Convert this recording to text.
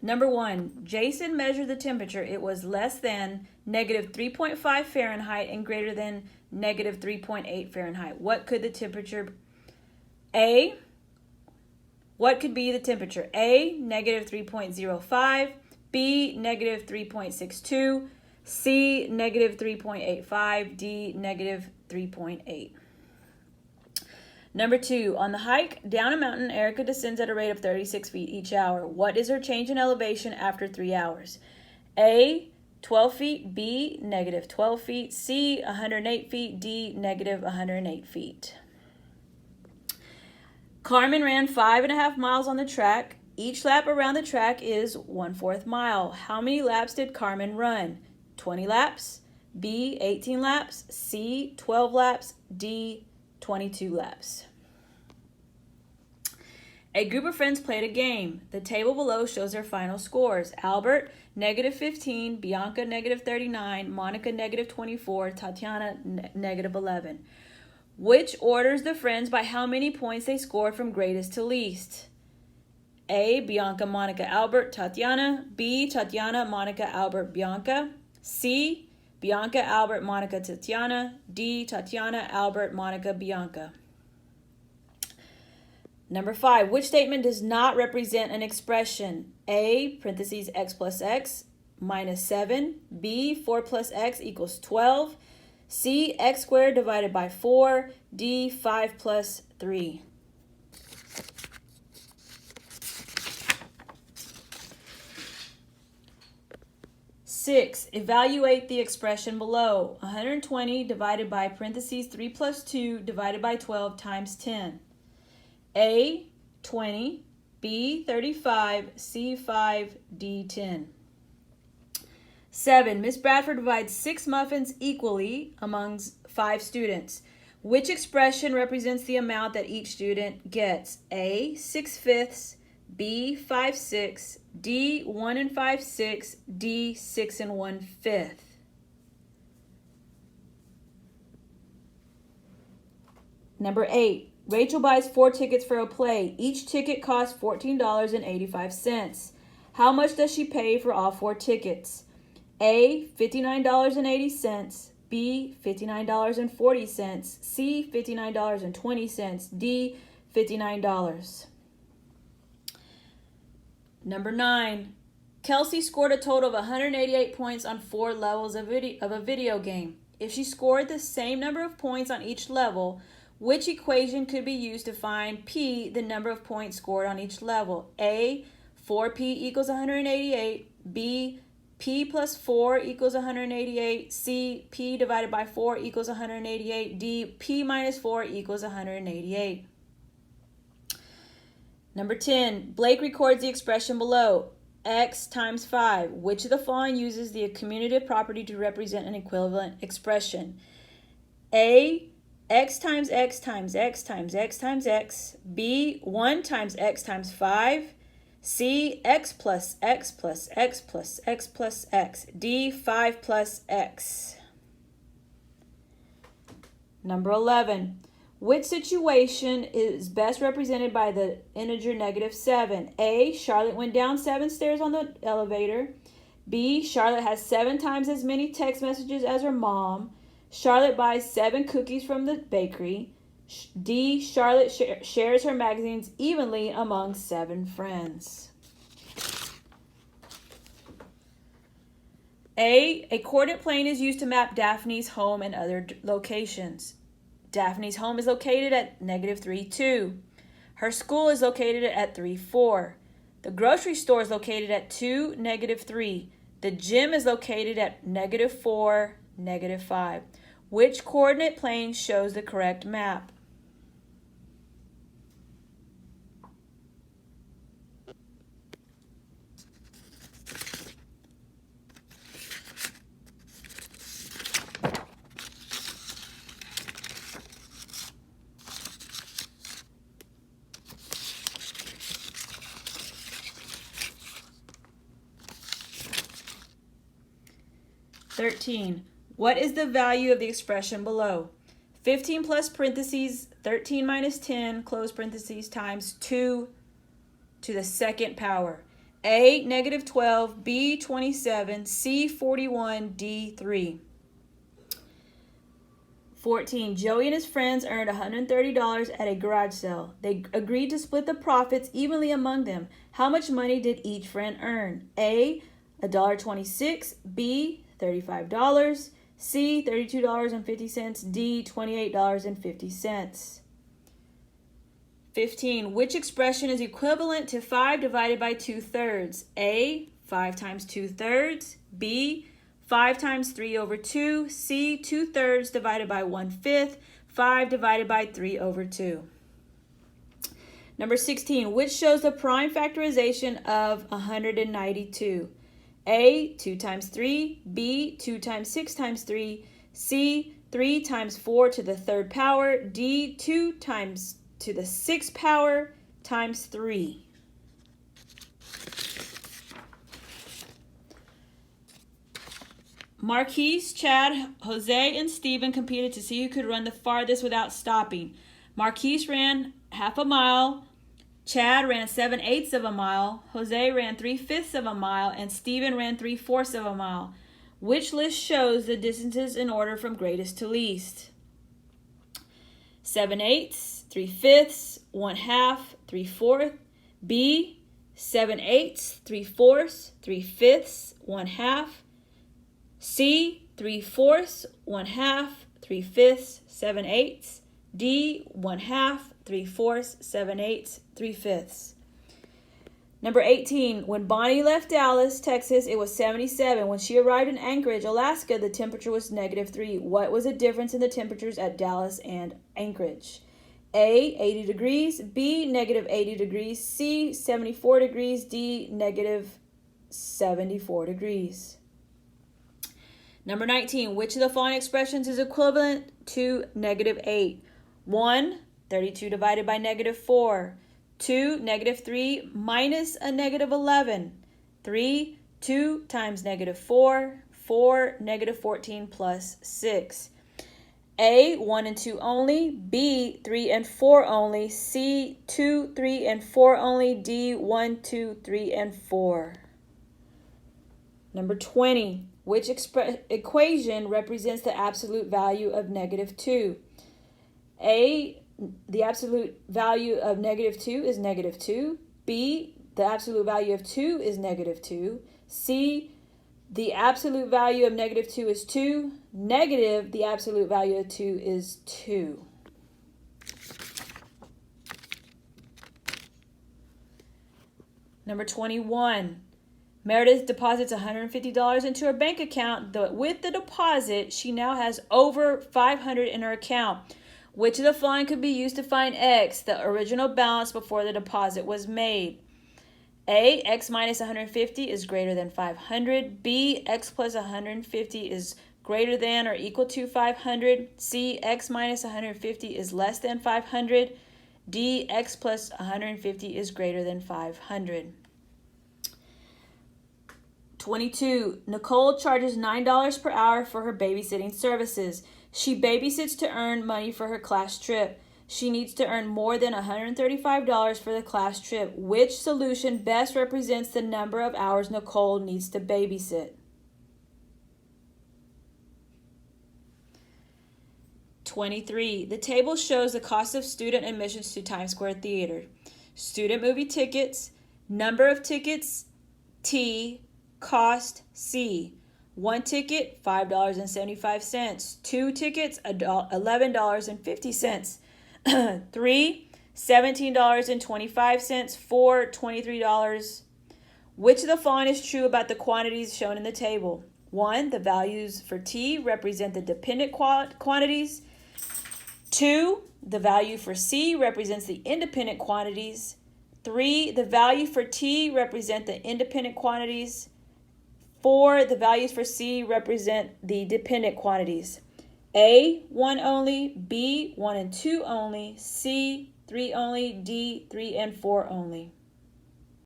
Number 1, Jason measured the temperature. It was less than negative 3.5 Fahrenheit and greater than negative 3.8 Fahrenheit. What could the temperature A? What could be the temperature? A, negative 3.05, B, negative 3.62, C, negative 3.85, D, negative 3.8. Number 2, on the hike down a mountain, Erica descends at a rate of 36 feet each hour. What is her change in elevation after 3 hours? A, 12 feet, B, negative 12 feet, C, 108 feet, D, negative 108 feet. Carmen ran 5.5 miles on the track. Each lap around the track is 1/4 mile. How many laps did Carmen run? 20 laps, B, 18 laps, C, 12 laps, D, 22 laps. A group of friends played a game. The table below shows their final scores. Albert, negative 15, Bianca, negative 39, Monica, negative 24, Tatiana, negative 11. Which orders the friends by how many points they scored from greatest to least? A, Bianca, Monica, Albert, Tatiana. B, Tatiana, Monica, Albert, Bianca. C, Bianca, Albert, Monica, Tatiana. D, Tatiana, Albert, Monica, Bianca. Number 5, which statement does not represent an expression? A, parentheses, x plus x minus 7. B, 4 plus x equals 12. C, x squared divided by 4. D, 5 plus 3. Six, evaluate the expression below. 120 divided by parentheses 3 plus 2 divided by 12 times 10. A, 20, B, 35, C, 5, D, 10. 7, Miss Bradford divides 6 muffins equally among 5 students. Which expression represents the amount that each student gets? A, 6/5, B, 5/6, D, 1 5/6, D, 6 1/5. Number 8, Rachel buys 4 tickets for a play. Each ticket costs $14.85. How much does she pay for all 4 tickets? A, $59.80, B, $59.40, C, $59.20, D, $59. Number 9, Kelsey scored a total of 188 points on 4 levels of a video game. If she scored the same number of points on each level, which equation could be used to find P, the number of points scored on each level? A, 4P equals 188, B, P plus 4 equals 188, C, P divided by 4 equals 188, D, P minus 4 equals 188. Number 10, Blake records the expression below, x times 5. Which of the following uses the commutative property to represent an equivalent expression? A, x times x times x times x times x. B, 1 times x times 5. C, x plus x plus x plus x plus x. D, 5 plus x. Number 11, which situation is best represented by the integer negative 7? A, Charlotte went down 7 stairs on the elevator. B, Charlotte has 7 times as many text messages as her mom. Charlotte buys 7 cookies from the bakery. D, Charlotte shares her magazines evenly among 7 friends. A coordinate plane is used to map Daphne's home and other locations. Daphne's home is located at negative 3, 2. Her school is located at 3, 4. The grocery store is located at 2, negative 3. The gym is located at negative 4, negative 5. Which coordinate plane shows the correct map? What is the value of the expression below? 15 plus parentheses 13 minus 10 close parentheses times 2 to the second power. A, negative 12, B, 27, C, 41, D, 3. 14. Joey and his friends earned $130 at a garage sale. They agreed to split the profits evenly among them. How much money did each friend earn? A, $1.26, B, $35, C, $32.50, D, $28.50. 15. Which expression is equivalent to 5 divided by 2/3? A, 5 times 2/3, B, 5 times 3 over 2, C, 2/3 divided by 1/5, 5 divided by 3 over 2. Number 16, which shows the prime factorization of 192? A, 2 times 3, B, 2 times 6 times 3, C, 3 times 4 to the third power, D, 2 times to the sixth power times 3. Marquise, Chad, Jose, and Steven competed to see who could run the farthest without stopping. Marquise ran half a mile, Chad ran 7/8 of a mile, Jose ran 3/5 of a mile, and Steven ran 3/4 of a mile. Which list shows the distances in order from greatest to least? 7/8, 3/5, 1/2, 3/4. B, 7/8, 3/4, 3/5, 1/2. C, 3/4, 1/2, 3/5, 7/8. D, 1/2, 3/4, 7/8, 3/5. Number 18, when Bonnie left Dallas, Texas, it was 77. When she arrived in Anchorage, Alaska, the temperature was -3. What was the difference in the temperatures at Dallas and Anchorage? A, 80 degrees, B, -80 degrees, C, 74 degrees, D, -74 degrees. Number 19, which of the following expressions is equivalent to -8? 1, 32 divided by -4. 2, -3 minus a -11. 3, 2 times -4. 4, -14 plus 6. A, 1 and 2 only. B, 3 and 4 only. C, 2, 3 and 4 only. D, 1, 2, 3 and 4. Number 20. Which equation represents the absolute value of -2? A, the absolute value of -2 is -2. B, the absolute value of 2 is -2. C, the absolute value of -2 is 2. Negative, the absolute value of 2 is 2. Number 21. Meredith deposits $150 into her bank account. With the deposit, she now has over $500 in her account. Which of the following could be used to find X, the original balance before the deposit was made? A, X minus 150 is greater than 500. B, X plus 150 is greater than or equal to 500. C, X minus 150 is less than 500. D, X plus 150 is greater than 500. 22. Nicole charges $9 per hour for her babysitting services. She babysits to earn money for her class trip. She needs to earn more than $135 for the class trip. Which solution best represents the number of hours Nicole needs to babysit? 23. The table shows the cost of student admissions to Times Square Theater. Student movie tickets, number of tickets, T, cost, C. 1 ticket, $5.75. 2 tickets, $11.50. 3, $17.25. 4, $23. Which of the following is true about the quantities shown in the table? 1, the values for T represent the dependent quantities. 2, the value for C represents the independent quantities. 3, the value for T represent the independent quantities. 4, the values for C represent the dependent quantities. A, 1 only. B, 1 and 2 only. C, 3 only. D, 3 and 4 only.